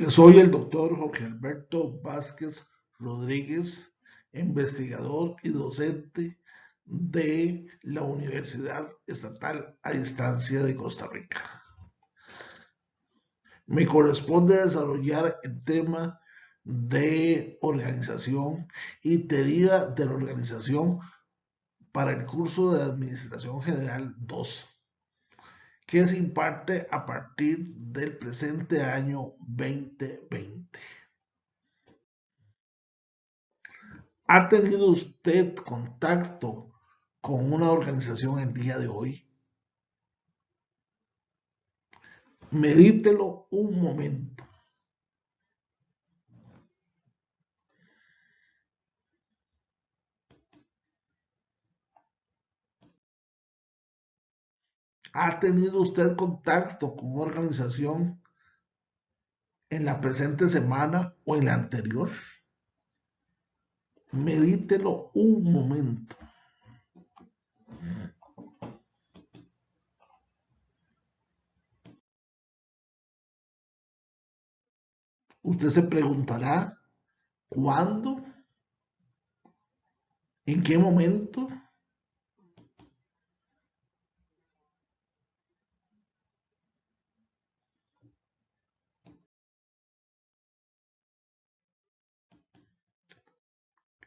Soy el doctor Jorge Alberto Vázquez Rodríguez, investigador y docente de la Universidad Estatal a Distancia de Costa Rica. Me corresponde desarrollar el tema de organización y teoría de la organización para el curso de Administración General 2, que se imparte a partir del presente año 2020. ¿Ha tenido usted contacto con una organización el día de hoy? Medítelo un momento. ¿Ha tenido usted contacto con una organización en la presente semana o en la anterior? Medítelo un momento. Usted se preguntará, ¿cuándo? ¿En qué momento?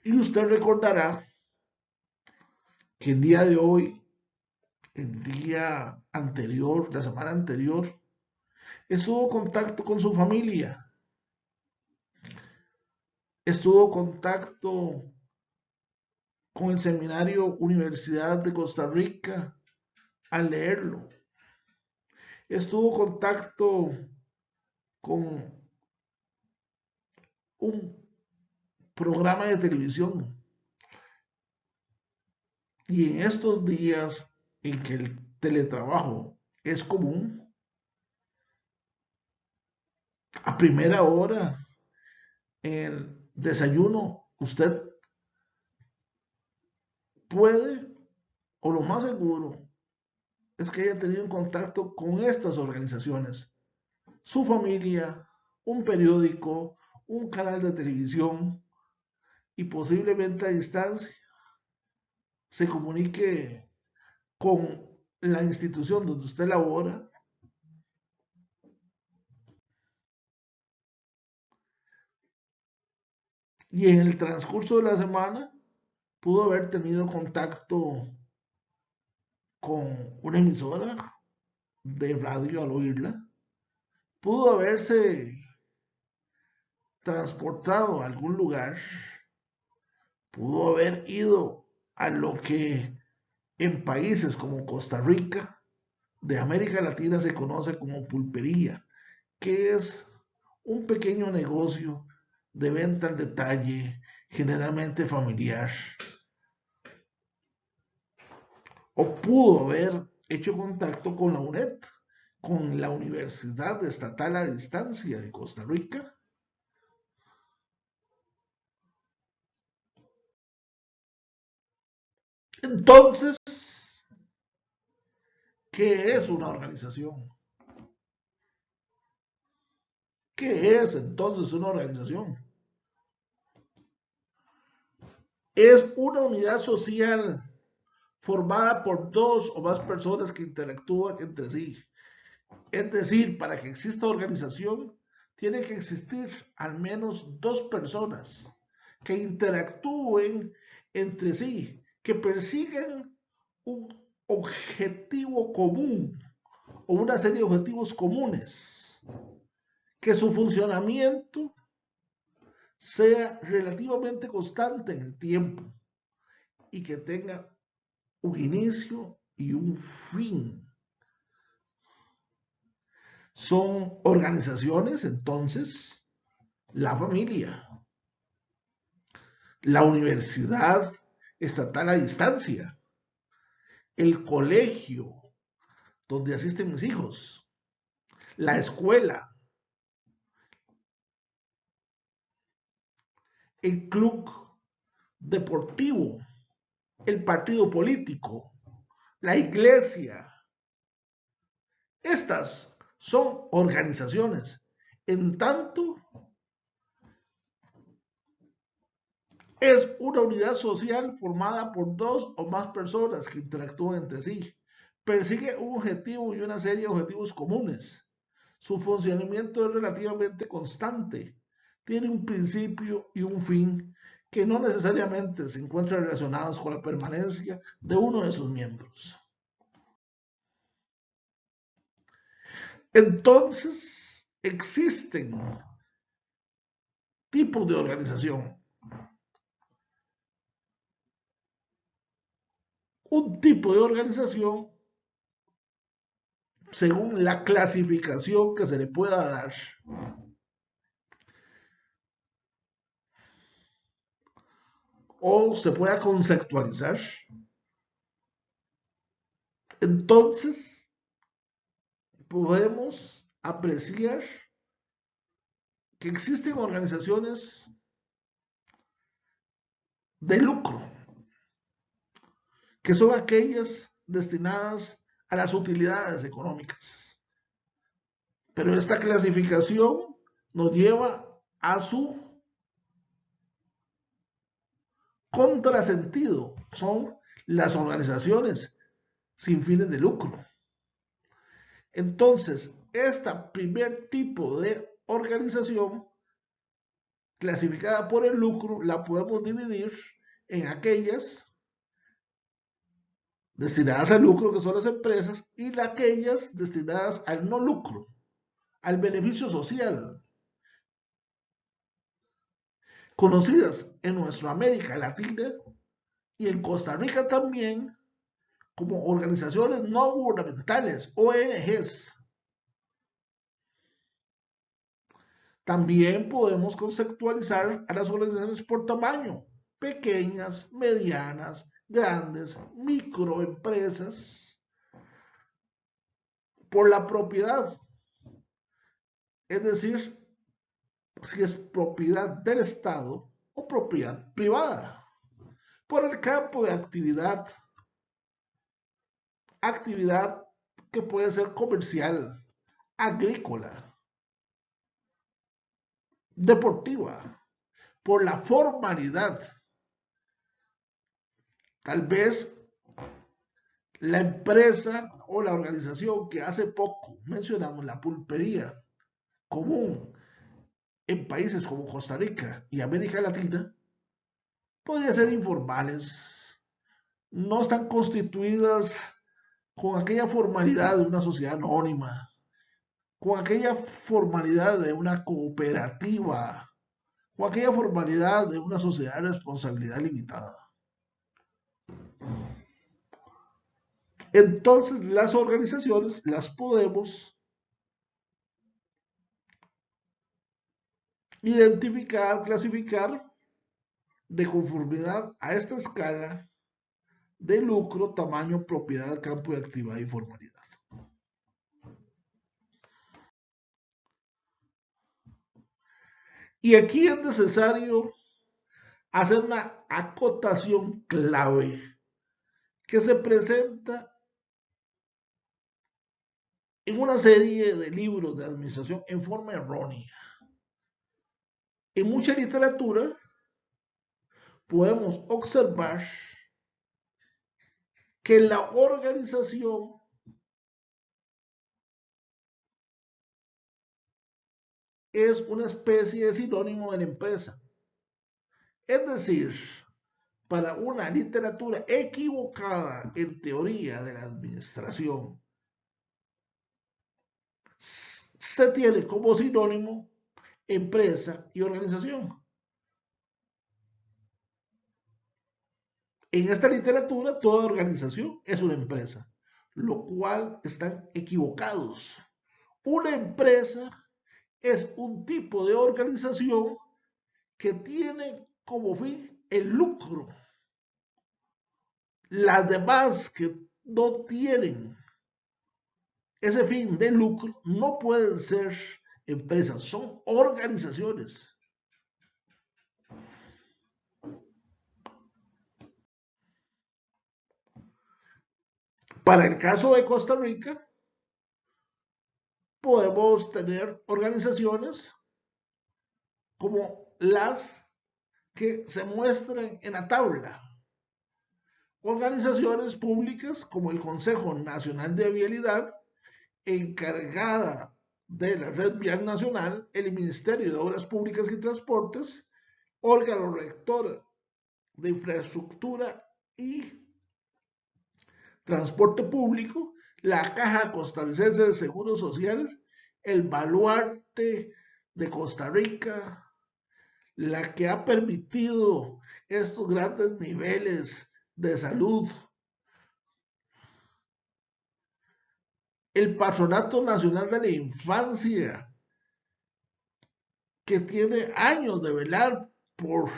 Y usted recordará que el día de hoy, el día anterior, la semana anterior, estuvo en contacto con su familia, estuvo en contacto con el seminario Universidad de Costa Rica al leerlo. Estuvo en contacto con un programa de televisión. Y en estos días en que el teletrabajo es común, a primera hora, en el desayuno, usted puede, o lo más seguro, es que haya tenido contacto con estas organizaciones. Su familia, un periódico, un canal de televisión y posiblemente a distancia se comunique con la institución donde usted labora y en el transcurso de la semana pudo haber tenido contacto con una emisora de radio al oírla, pudo haberse transportado a algún lugar, pudo haber ido a lo que en países como Costa Rica de América Latina se conoce como pulpería, que es un pequeño negocio de venta al detalle, generalmente familiar. O pudo haber hecho contacto con la UNED, con la Universidad Estatal a Distancia de Costa Rica. Entonces, ¿qué es una organización? ¿Qué es entonces una organización? Es una unidad social formada por dos o más personas que interactúan entre sí. Es decir, para que exista organización, tiene que existir al menos dos personas que interactúen entre sí, que persigan un objetivo común o una serie de objetivos comunes, que su funcionamiento sea relativamente constante en el tiempo y que tenga un inicio y un fin. Son organizaciones, entonces, la familia, la universidad estatal a distancia, el colegio donde asisten mis hijos, la escuela, el club deportivo, el partido político, la iglesia. Estas son organizaciones En tanto, es una unidad social formada por dos o más personas que interactúan entre sí. Persigue un objetivo y una serie de objetivos comunes. Su funcionamiento es relativamente constante. Tiene un principio y un fin que no necesariamente se encuentran relacionados con la permanencia de uno de sus miembros. Entonces, existen tipos de organización. Un tipo de organización, según la clasificación que se le pueda dar, o se pueda conceptualizar, entonces podemos apreciar que existen organizaciones de lucro, que son aquellas destinadas a las utilidades económicas. Pero esta clasificación nos lleva a su contrasentido. Son las organizaciones sin fines de lucro. Entonces, este primer tipo de organización clasificada por el lucro la podemos dividir en aquellas destinadas al lucro, que son las empresas, y aquellas destinadas al no lucro, al beneficio social, conocidas en nuestra América Latina y en Costa Rica también como organizaciones no gubernamentales, ONGs. También podemos conceptualizar a las organizaciones por tamaño, pequeñas, medianas, grandes, microempresas, por la propiedad, es decir, si es propiedad del Estado o propiedad privada, por el campo de actividad que puede ser comercial, agrícola, deportiva, por la formalidad. Tal vez la empresa o la organización que hace poco mencionamos, la pulpería común en países como Costa Rica y América Latina, podría ser informales, no están constituidas con aquella formalidad de una sociedad anónima, con aquella formalidad de una cooperativa, con aquella formalidad de una sociedad de responsabilidad limitada. Entonces, las organizaciones las podemos identificar, clasificar de conformidad a esta escala de lucro, tamaño, propiedad, campo de actividad y formalidad. Y aquí es necesario hacer una acotación clave que se presenta en una serie de libros de administración en forma errónea. En mucha literatura podemos observar que la organización es una especie de sinónimo de la empresa. Es decir, para una literatura equivocada en teoría de la administración, se tiene como sinónimo empresa y organización. En esta literatura, toda organización es una empresa, lo cual están equivocados. Una empresa es un tipo de organización que tiene como fin el lucro. Las demás que no tienen ese fin de lucro no pueden ser empresas, son organizaciones. Para el caso de Costa Rica, podemos tener organizaciones como las que se muestran en la tabla. Organizaciones públicas como el Consejo Nacional de Vialidad, encargada de la Red Vial Nacional, el Ministerio de Obras Públicas y Transportes, órgano rector de Infraestructura y Transporte Público, la Caja Costarricense de Seguro Social, el Baluarte de Costa Rica, la que ha permitido estos grandes niveles de salud, el Patronato Nacional de la Infancia, que tiene años de velar por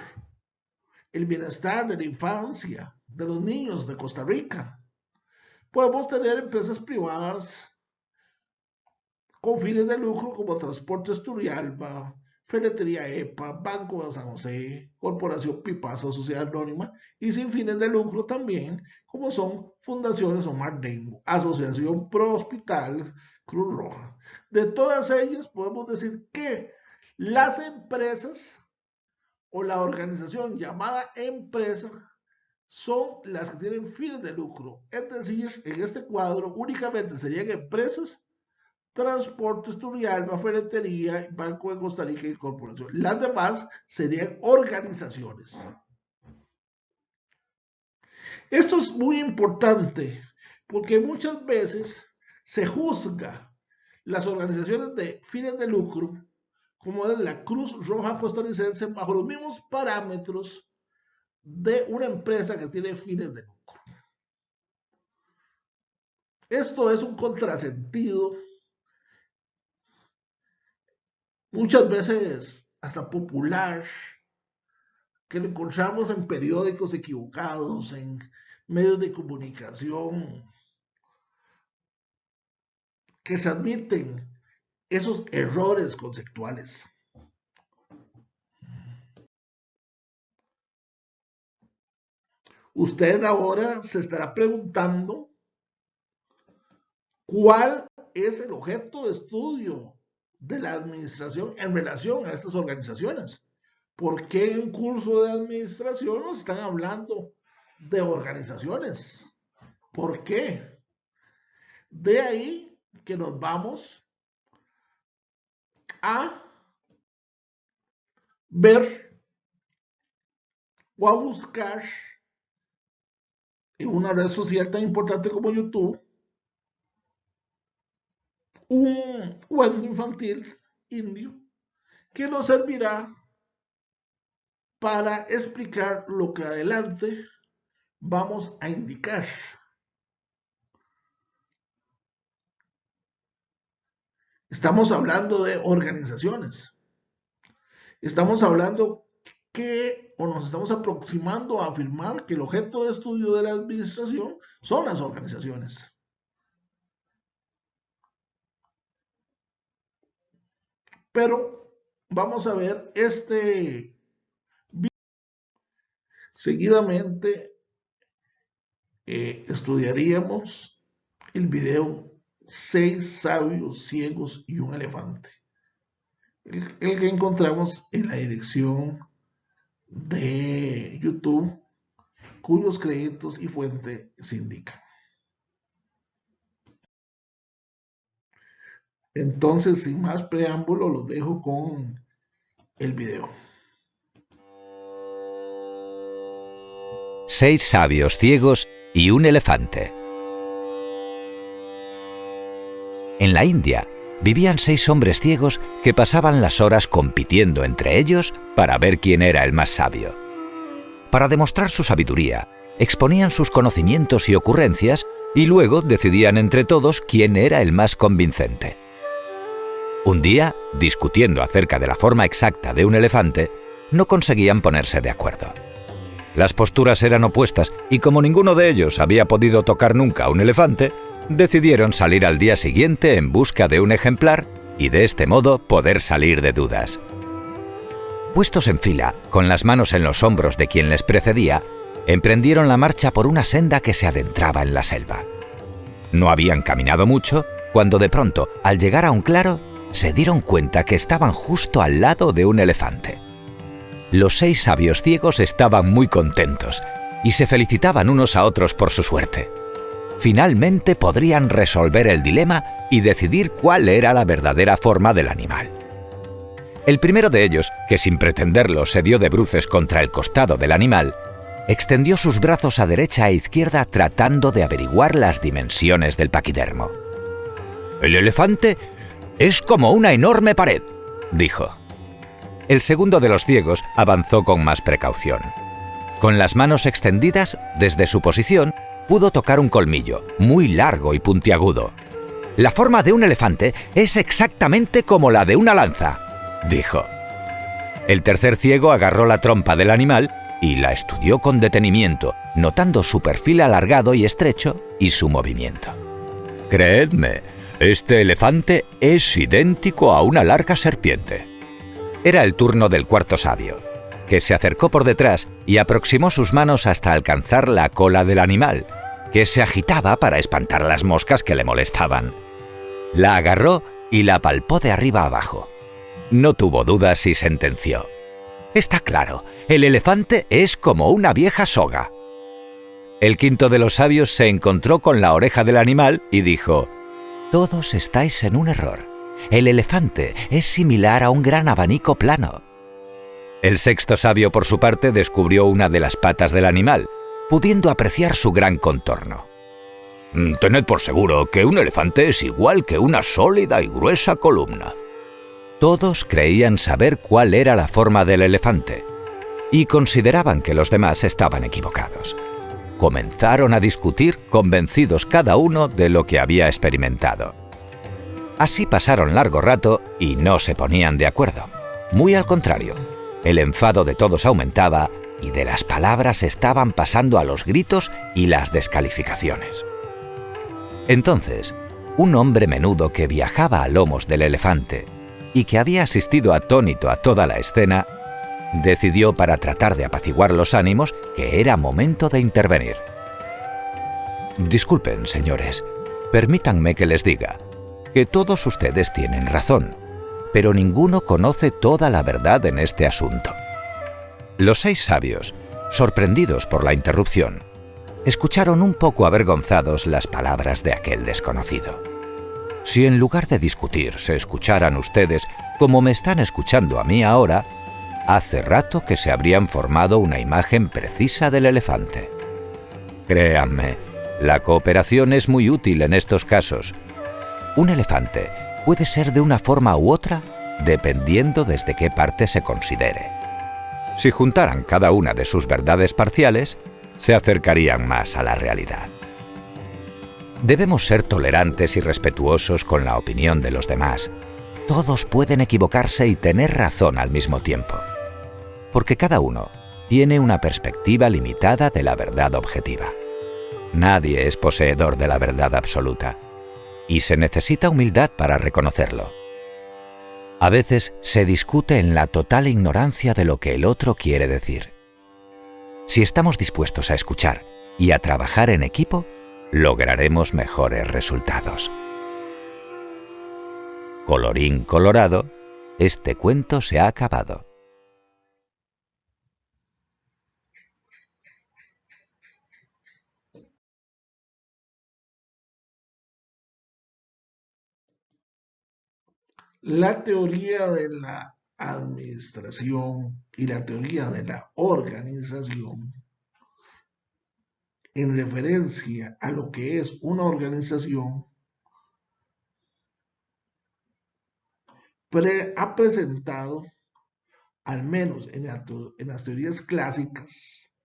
el bienestar de la infancia de los niños de Costa Rica. Podemos tener empresas privadas con fines de lucro como Transportes Turrialba, Ferretería EPA, Banco de San José, Corporación Pipasa, Sociedad Anónima, y sin fines de lucro también, como son Fundaciones Omar Dengo, Asociación Pro Hospital, Cruz Roja. De todas ellas podemos decir que las empresas o la organización llamada empresa son las que tienen fines de lucro. Es decir, en este cuadro únicamente serían empresas, Transportes Turrialba, Ferretería, Banco de Costa Rica y Corporación. Las demás serían organizaciones. Esto es muy importante porque muchas veces se juzga las organizaciones de fines de lucro como es la Cruz Roja Costarricense bajo los mismos parámetros de una empresa que tiene fines de lucro. Esto es un contrasentido, muchas veces hasta popular, que lo encontramos en periódicos equivocados, en medios de comunicación, que transmiten esos errores conceptuales. Usted ahora se estará preguntando cuál es el objeto de estudio de la administración en relación a estas organizaciones. ¿Por qué en un curso de administración nos están hablando de organizaciones? ¿Por qué? De ahí que nos vamos a ver o a buscar en una red social tan importante como YouTube un cuento infantil indio que nos servirá para explicar lo que adelante vamos a indicar. Estamos hablando de organizaciones. Estamos hablando que, o nos estamos aproximando a afirmar que el objeto de estudio de la administración son las organizaciones. Pero vamos a ver este video. Seguidamente estudiaríamos el video 6 sabios, ciegos y un elefante. El que encontramos en la dirección de YouTube, cuyos créditos y fuente se indican. Entonces, sin más preámbulo, los dejo con el video. 6 sabios ciegos y un elefante. En la India vivían 6 hombres ciegos que pasaban las horas compitiendo entre ellos para ver quién era el más sabio. Para demostrar su sabiduría, exponían sus conocimientos y ocurrencias y luego decidían entre todos quién era el más convincente. Un día, discutiendo acerca de la forma exacta de un elefante, no conseguían ponerse de acuerdo. Las posturas eran opuestas y como ninguno de ellos había podido tocar nunca a un elefante, decidieron salir al día siguiente en busca de un ejemplar y de este modo poder salir de dudas. Puestos en fila, con las manos en los hombros de quien les precedía, emprendieron la marcha por una senda que se adentraba en la selva. No habían caminado mucho cuando de pronto, al llegar a un claro, se dieron cuenta que estaban justo al lado de un elefante. Los 6 sabios ciegos estaban muy contentos y se felicitaban unos a otros por su suerte. Finalmente podrían resolver el dilema y decidir cuál era la verdadera forma del animal. El primero de ellos, que sin pretenderlo se dio de bruces contra el costado del animal, extendió sus brazos a derecha e izquierda tratando de averiguar las dimensiones del paquidermo. «El elefante es como una enorme pared», dijo. El segundo de los ciegos avanzó con más precaución. Con las manos extendidas, desde su posición, pudo tocar un colmillo, muy largo y puntiagudo. «La forma de un elefante es exactamente como la de una lanza», dijo. El tercer ciego agarró la trompa del animal y la estudió con detenimiento, notando su perfil alargado y estrecho y su movimiento. «Creedme, este elefante es idéntico a una larga serpiente». Era el turno del cuarto sabio, que se acercó por detrás y aproximó sus manos hasta alcanzar la cola del animal, que se agitaba para espantar las moscas que le molestaban. La agarró y la palpó de arriba abajo. No tuvo dudas y sentenció: «Está claro, el elefante es como una vieja soga». El quinto de los sabios se encontró con la oreja del animal y dijo: «Todos estáis en un error. El elefante es similar a un gran abanico plano». El sexto sabio, por su parte, descubrió una de las patas del animal, pudiendo apreciar su gran contorno. «Tened por seguro que un elefante es igual que una sólida y gruesa columna». Todos creían saber cuál era la forma del elefante y consideraban que los demás estaban equivocados. Comenzaron a discutir, convencidos cada uno de lo que había experimentado. Así pasaron largo rato y no se ponían de acuerdo. Muy al contrario, el enfado de todos aumentaba y de las palabras estaban pasando a los gritos y las descalificaciones. Entonces, un hombre menudo que viajaba a lomos del elefante y que había asistido atónito a toda la escena, decidió, para tratar de apaciguar los ánimos, que era momento de intervenir. «Disculpen, señores, permítanme que les diga que todos ustedes tienen razón, pero ninguno conoce toda la verdad en este asunto». Los 6 sabios, sorprendidos por la interrupción, escucharon un poco avergonzados las palabras de aquel desconocido. Si en lugar de discutir se escucharan ustedes como me están escuchando a mí ahora, hace rato que se habrían formado una imagen precisa del elefante. Créanme, la cooperación es muy útil en estos casos. Un elefante puede ser de una forma u otra dependiendo desde qué parte se considere. Si juntaran cada una de sus verdades parciales, se acercarían más a la realidad. Debemos ser tolerantes y respetuosos con la opinión de los demás. Todos pueden equivocarse y tener razón al mismo tiempo, porque cada uno tiene una perspectiva limitada de la verdad objetiva. Nadie es poseedor de la verdad absoluta, y se necesita humildad para reconocerlo. A veces se discute en la total ignorancia de lo que el otro quiere decir. Si estamos dispuestos a escuchar y a trabajar en equipo, lograremos mejores resultados. Colorín colorado, este cuento se ha acabado. La teoría de la administración y la teoría de la organización, en referencia a lo que es una organización, ha presentado, al menos en las teorías clásicas,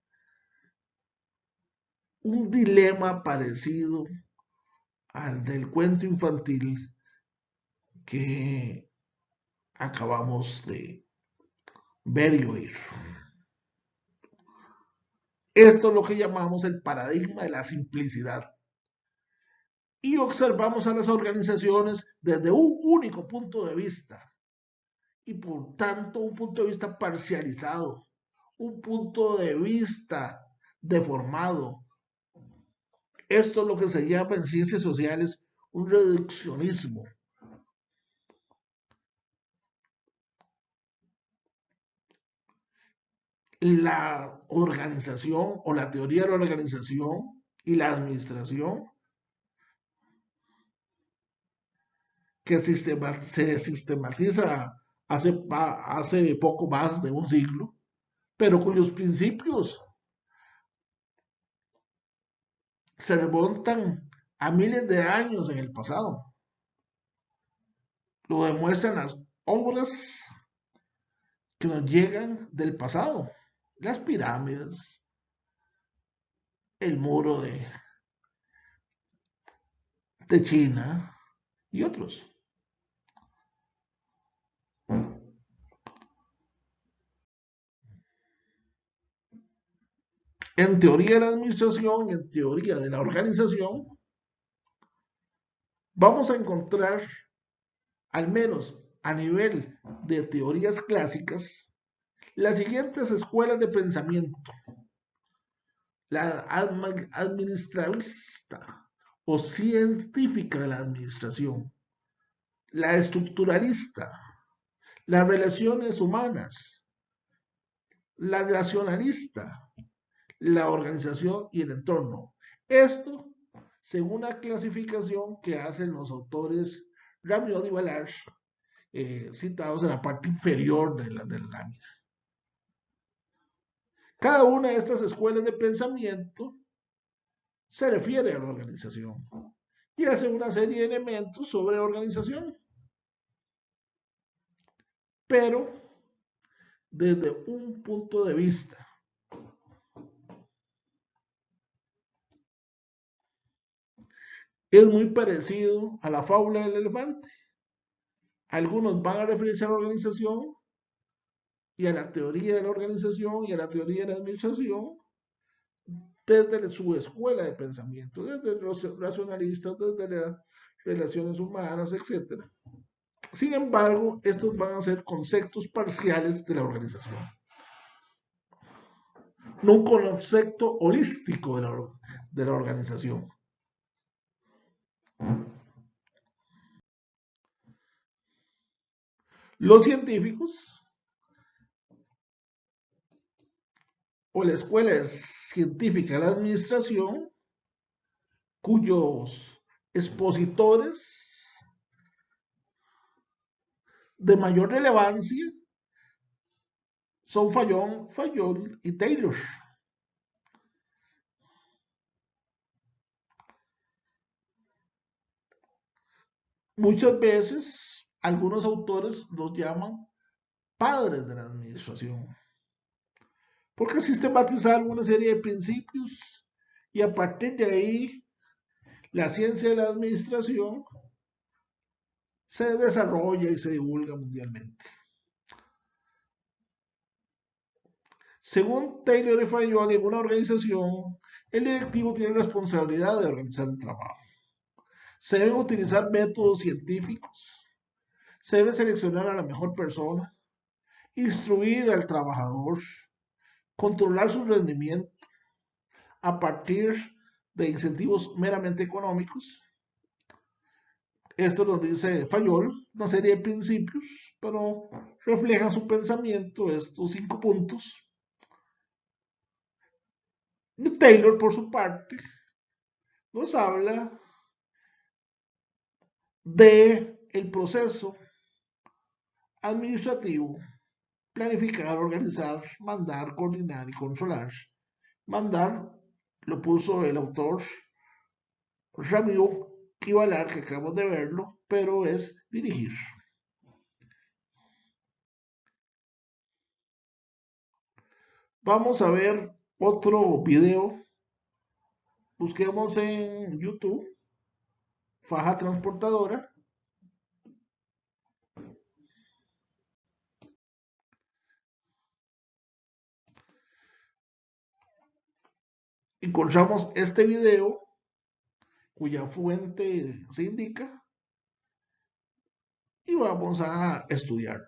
un dilema parecido al del cuento infantil que acabamos de ver y oír. Esto es lo que llamamos el paradigma de la simplicidad. Y observamos a las organizaciones desde un único punto de vista, y por tanto un punto de vista parcializado, un punto de vista deformado. Esto es lo que se llama en ciencias sociales un reduccionismo. La organización o la teoría de la organización y la administración que se sistematiza hace poco más de un siglo, pero cuyos principios se remontan a miles de años en el pasado. Lo demuestran las obras que nos llegan del pasado, las pirámides, el muro de China y otros. En teoría de la administración, en teoría de la organización, vamos a encontrar, al menos a nivel de teorías clásicas, las siguientes escuelas de pensamiento: la administrativista o científica de la administración, la estructuralista, las relaciones humanas, la racionalista, la organización y el entorno. Esto según la clasificación que hacen los autores Rabiot y Ballard, citados en la parte inferior de la lámina. Cada una de estas escuelas de pensamiento se refiere a la organización y hace una serie de elementos sobre organización, pero desde un punto de vista. Es muy parecido a la fábula del elefante. Algunos van a referirse a la organización y a la teoría de la organización y a la teoría de la administración desde su escuela de pensamiento, desde los racionalistas, desde las relaciones humanas, etc. Sin embargo, estos van a ser conceptos parciales de la organización, no un concepto holístico de la organización. Los científicos o la escuela científica de la administración, cuyos expositores de mayor relevancia son Fayol y Taylor. Muchas veces algunos autores los llaman padres de la administración, porque sistematizaron una serie de principios y a partir de ahí la ciencia de la administración se desarrolla y se divulga mundialmente. Según Taylor y Fayol, en una organización, el directivo tiene responsabilidad de organizar el trabajo. Se deben utilizar métodos científicos, se debe seleccionar a la mejor persona, instruir al trabajador, controlar su rendimiento a partir de incentivos meramente económicos. Esto nos dice Fayol, una serie de principios, pero reflejan su pensamiento estos 5 puntos. Taylor, por su parte, nos habla del proceso administrativo: planificar, organizar, mandar, coordinar y controlar. Mandar lo puso el autor Rabiot y Ballard, que acabamos de verlo, pero es dirigir. Vamos a ver otro video. Busquemos en YouTube faja transportadora. Encontramos este video cuya fuente se indica y vamos a estudiarlo.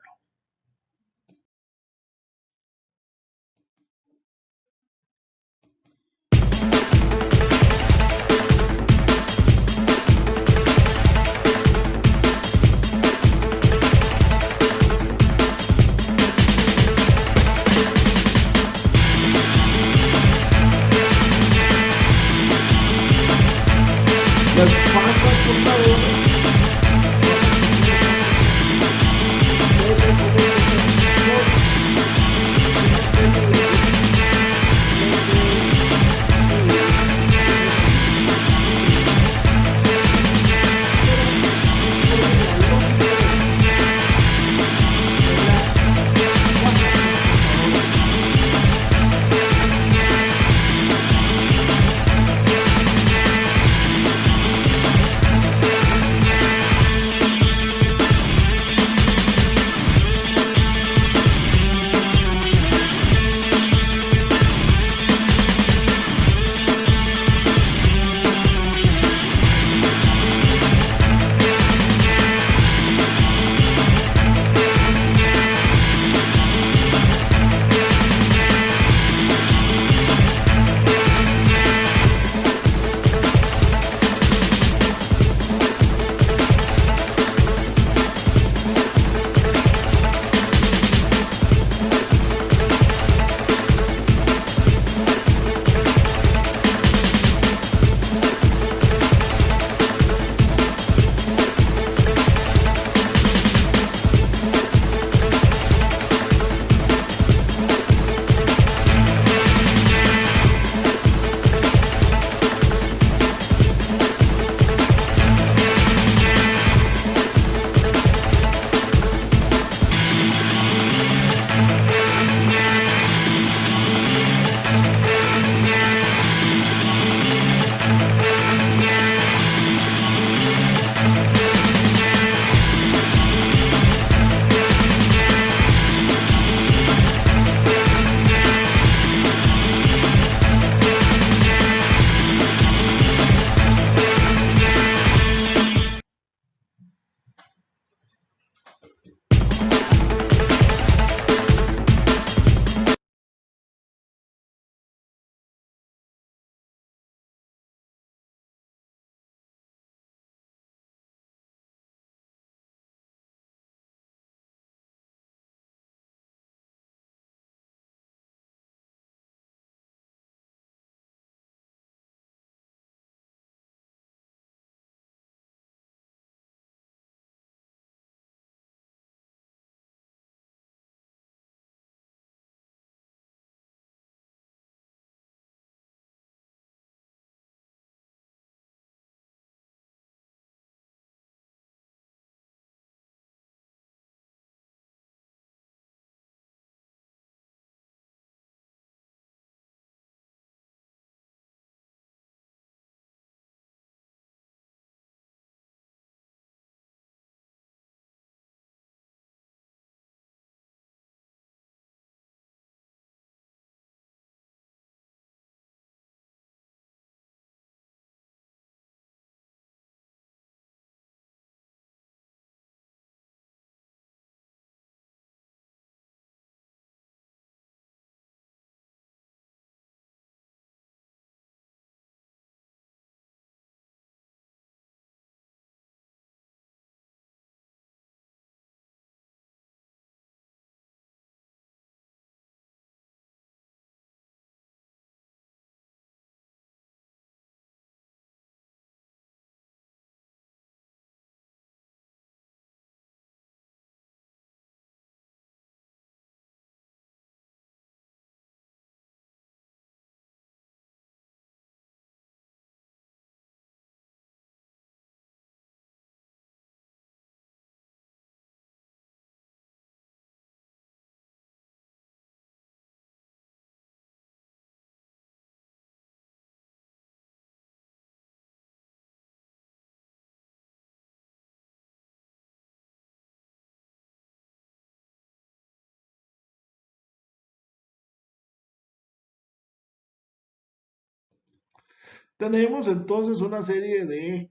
Tenemos entonces una serie de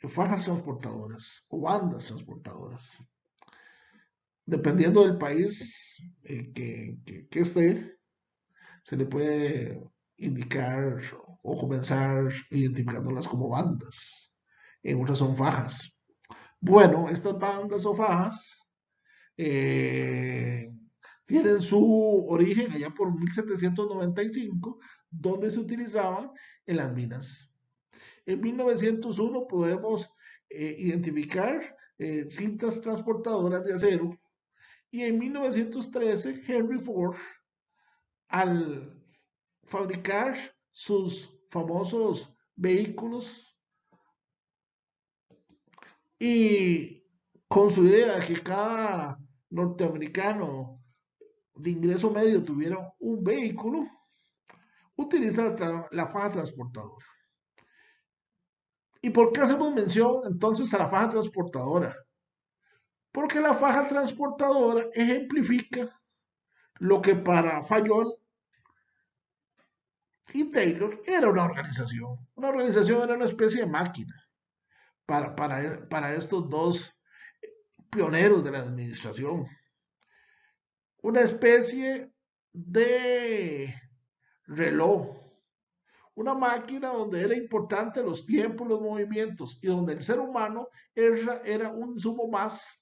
fajas transportadoras o bandas transportadoras. Dependiendo del país que esté, se le puede indicar o comenzar identificándolas como bandas. En otras son fajas. Bueno, estas bandas o fajas eh, tienen su origen allá por 1795, donde se utilizaban en las minas. En 1901 podemos identificar cintas transportadoras de acero y en 1913 Henry Ford, al fabricar sus famosos vehículos y con su idea de que cada norteamericano de ingreso medio tuviera un vehículo, utiliza la faja transportadora. ¿Y por qué hacemos mención entonces a la faja transportadora? Porque la faja transportadora ejemplifica lo que para Fayol y Taylor era una organización. Una organización era una especie de máquina para estos dos pioneros de la administración. Una especie de reloj, una máquina donde era importante los tiempos, los movimientos y donde el ser humano era un insumo más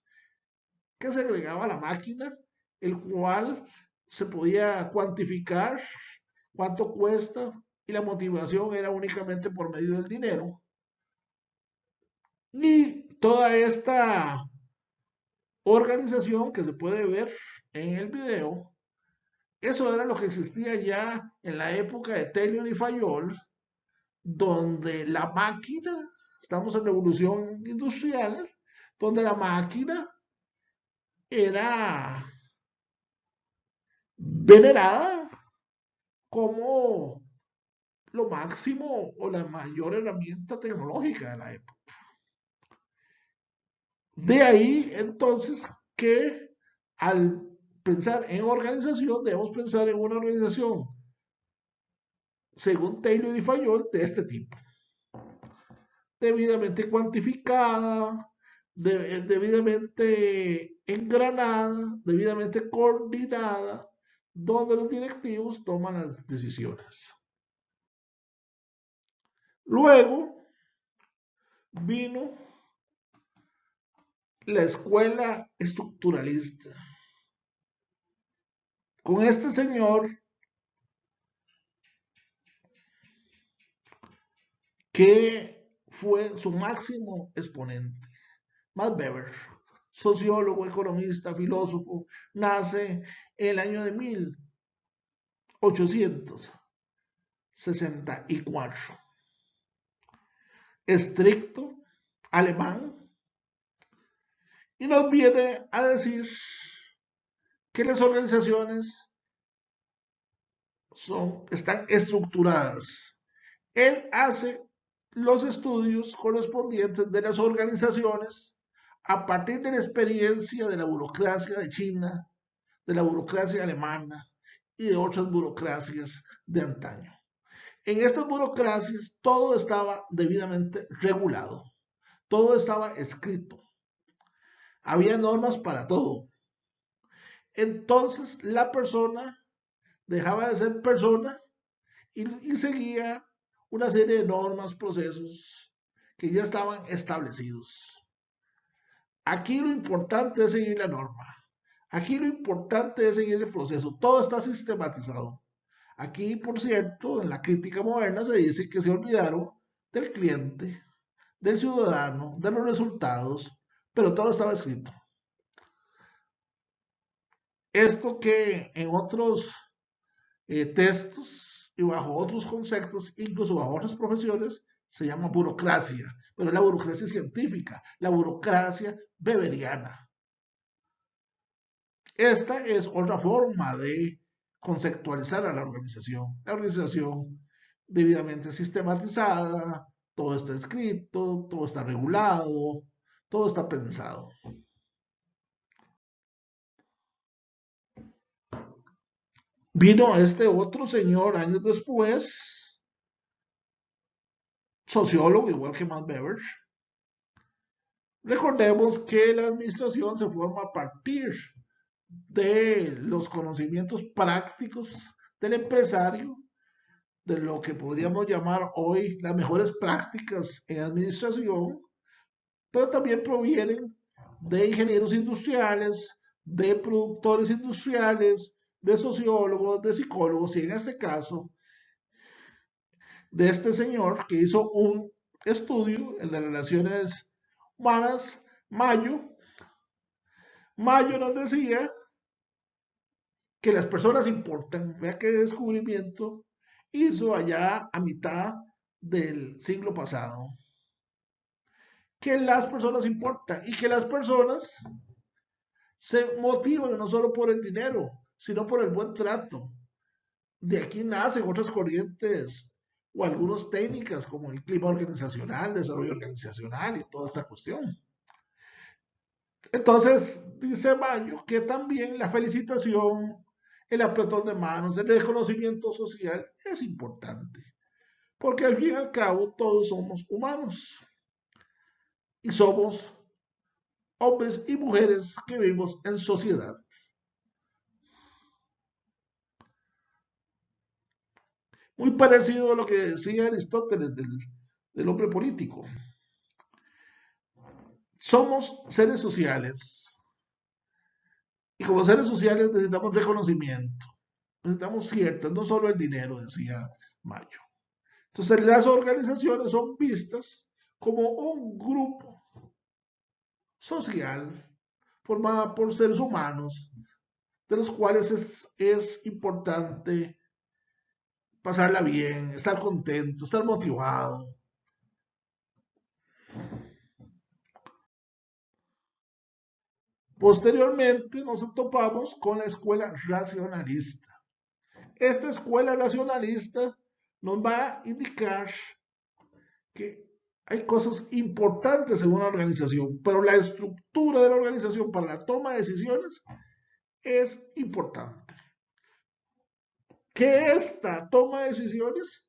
que se agregaba a la máquina, el cual se podía cuantificar cuánto cuesta y la motivación era únicamente por medio del dinero. Y toda esta organización que se puede ver en el video, eso era lo que existía ya en la época de Taylor y Fayol, donde la máquina, estamos en revolución industrial, donde la máquina era venerada como lo máximo o la mayor herramienta tecnológica de la época. De ahí entonces que al pensar en organización debemos pensar en una organización, según Taylor y Fayol, de este tipo. Debidamente cuantificada, debidamente engranada, debidamente coordinada, donde los directivos toman las decisiones. Luego vino la escuela estructuralista. Con este señor que fue su máximo exponente, Max Weber, sociólogo, economista, filósofo, nace en el año de 1864. Estricto, alemán, y nos viene a decir que las organizaciones están estructuradas. Él hace los estudios correspondientes de las organizaciones a partir de la experiencia de la burocracia de China, de la burocracia alemana y de otras burocracias de antaño. En estas burocracias todo estaba debidamente regulado, todo estaba escrito, había normas para todo. Entonces la persona dejaba de ser persona y seguía una serie de normas, procesos que ya estaban establecidos. Aquí lo importante es seguir la norma. Aquí lo importante es seguir el proceso. Todo está sistematizado. Aquí, por cierto, en la crítica moderna se dice que se olvidaron del cliente, del ciudadano, de los resultados, pero todo estaba escrito. Esto que en otros textos y bajo otros conceptos, incluso bajo otras profesiones, se llama burocracia, pero es la burocracia científica, la burocracia beberiana. Esta es otra forma de conceptualizar a la organización. La organización debidamente sistematizada, todo está escrito, todo está regulado, todo está pensado. Vino este otro señor años después, sociólogo, igual que Max Weber. Recordemos que la administración se forma a partir de los conocimientos prácticos del empresario, de lo que podríamos llamar hoy las mejores prácticas en administración, pero también provienen de ingenieros industriales, de productores industriales, de sociólogos, de psicólogos, y en este caso, de este señor que hizo un estudio en las relaciones humanas, Mayo. Mayo nos decía que las personas importan. Vea qué descubrimiento hizo allá a mitad del siglo pasado. Que las personas importan y que las personas se motivan no solo por el dinero, sino por el buen trato. De aquí nacen otras corrientes o algunas técnicas como el clima organizacional, desarrollo organizacional y toda esta cuestión. Entonces, dice Mayo que también la felicitación, el apretón de manos, el reconocimiento social es importante, porque al fin y al cabo todos somos humanos y somos hombres y mujeres que vivimos en sociedad. Muy parecido a lo que decía Aristóteles del hombre político. Somos seres sociales y como seres sociales necesitamos reconocimiento, necesitamos ciertas, no solo el dinero, decía Mayo. Entonces las organizaciones son vistas como un grupo social formado por seres humanos, de los cuales es importante pasarla bien, estar contento, estar motivado. Posteriormente nos topamos con la escuela racionalista. Esta escuela racionalista nos va a indicar que hay cosas importantes en una organización, pero la estructura de la organización para la toma de decisiones es importante. Que esta toma de decisiones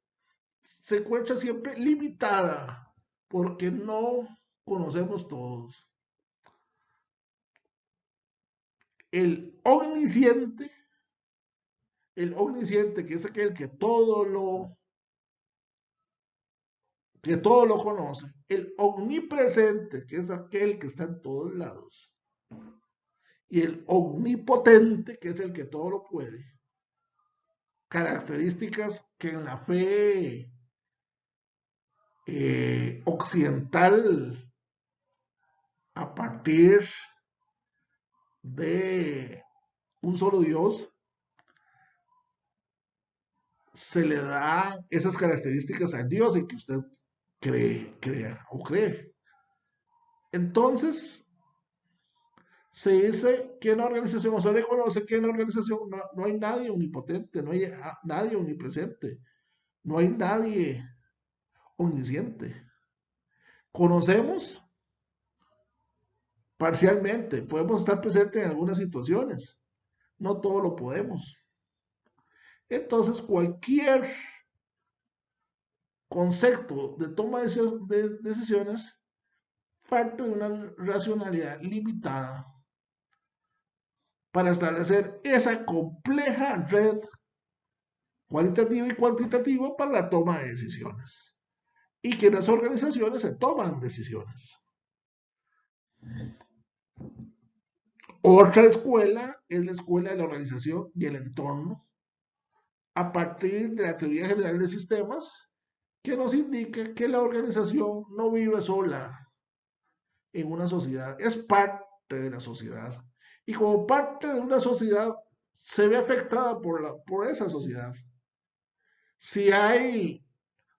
se encuentra siempre limitada porque no conocemos todos. El omnisciente, que es aquel que todo lo conoce, el omnipresente, que es aquel que está en todos lados, y el omnipotente, que es el que todo lo puede, características que en la fe occidental, a partir de un solo Dios, se le da esas características a Dios en que usted crea o cree. Entonces, se dice que en la organización, o se reconoce que en la organización no hay nadie omnipotente, no hay nadie omnipresente, no hay nadie omnisciente. Conocemos parcialmente, podemos estar presentes en algunas situaciones, no todo lo podemos. Entonces, cualquier concepto de toma de decisiones parte de una racionalidad limitada para establecer esa compleja red cualitativa y cuantitativa para la toma de decisiones. Y que en las organizaciones se toman decisiones. Otra escuela es la escuela de la organización y el entorno, a partir de la teoría general de sistemas, que nos indica que la organización no vive sola en una sociedad, es parte de la sociedad. Y como parte de una sociedad, se ve afectada por esa sociedad. Si hay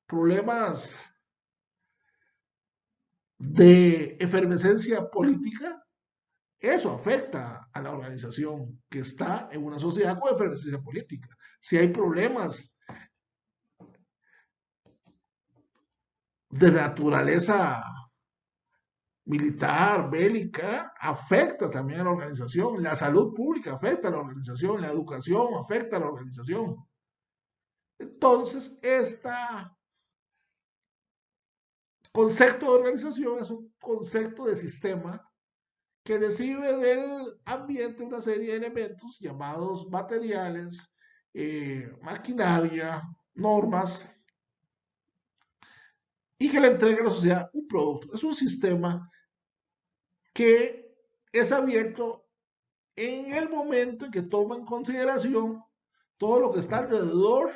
problemas de efervescencia política, eso afecta a la organización que está en una sociedad con efervescencia política. Si hay problemas de naturaleza militar, bélica, afecta también a la organización. La salud pública afecta a la organización, la educación afecta a la organización. Entonces, esta concepto de organización es un concepto de sistema que recibe del ambiente una serie de elementos llamados materiales, maquinaria, normas, y que le entrega a la sociedad un producto. Es un sistema que es abierto en el momento en que toma en consideración todo lo que está alrededor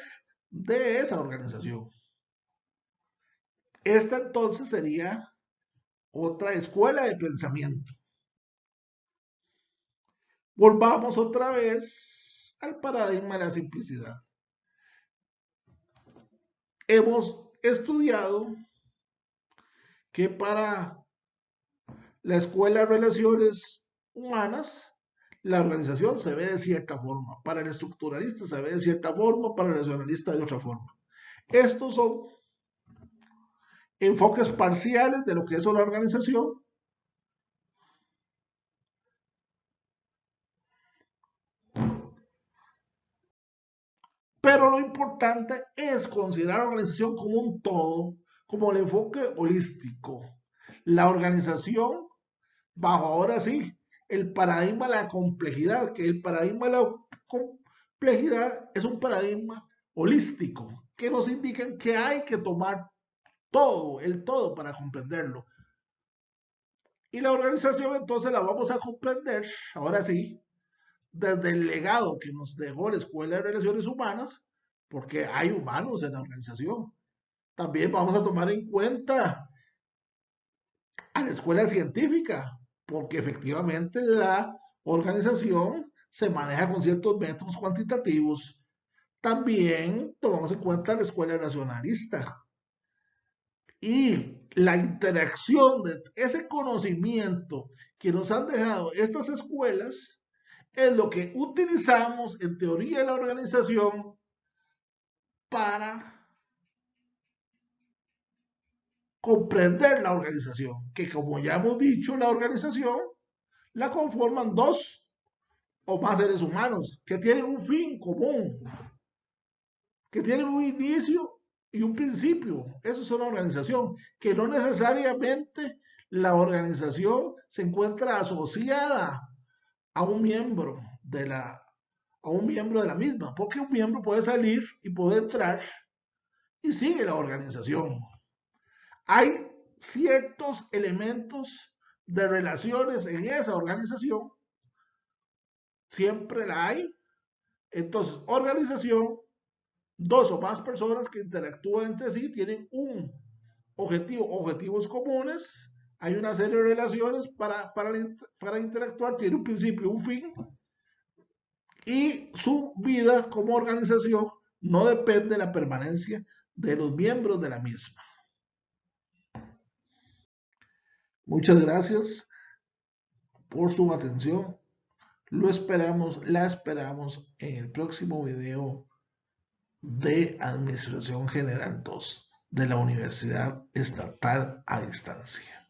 de esa organización. Esta entonces sería otra escuela de pensamiento. Volvamos otra vez al paradigma de la simplicidad. Hemos estudiado que para la escuela de relaciones humanas, la organización se ve de cierta forma, para el estructuralista se ve de cierta forma, para el racionalista de otra forma. Estos son enfoques parciales de lo que es una organización, pero lo importante es considerar la organización como un todo, como el enfoque holístico. La organización bajo ahora sí el paradigma de la complejidad, que el paradigma de la complejidad es un paradigma holístico, que nos indica que hay que tomar todo, el todo para comprenderlo. Y la organización entonces la vamos a comprender, ahora sí, desde el legado que nos dejó la Escuela de Relaciones Humanas, porque hay humanos en la organización. También vamos a tomar en cuenta a la escuela científica, porque efectivamente la organización se maneja con ciertos métodos cuantitativos. También tomamos en cuenta la escuela racionalista y la interacción de ese conocimiento que nos han dejado estas escuelas es lo que utilizamos en teoría de la organización para comprender la organización, que como ya hemos dicho, la organización la conforman dos o más seres humanos que tienen un fin común, que tienen un inicio y un principio. Eso es una organización, que no necesariamente la organización se encuentra asociada a un miembro de la misma, porque un miembro puede salir y puede entrar y sigue la organización. Hay ciertos elementos de relaciones en esa organización, siempre la hay. Entonces, organización, dos o más personas que interactúan entre sí tienen un objetivo, objetivos comunes, hay una serie de relaciones para interactuar, tiene un principio, un fin, y su vida como organización no depende de la permanencia de los miembros de la misma. Muchas gracias por su atención. La esperamos en el próximo video de Administración General 2 de la Universidad Estatal a Distancia.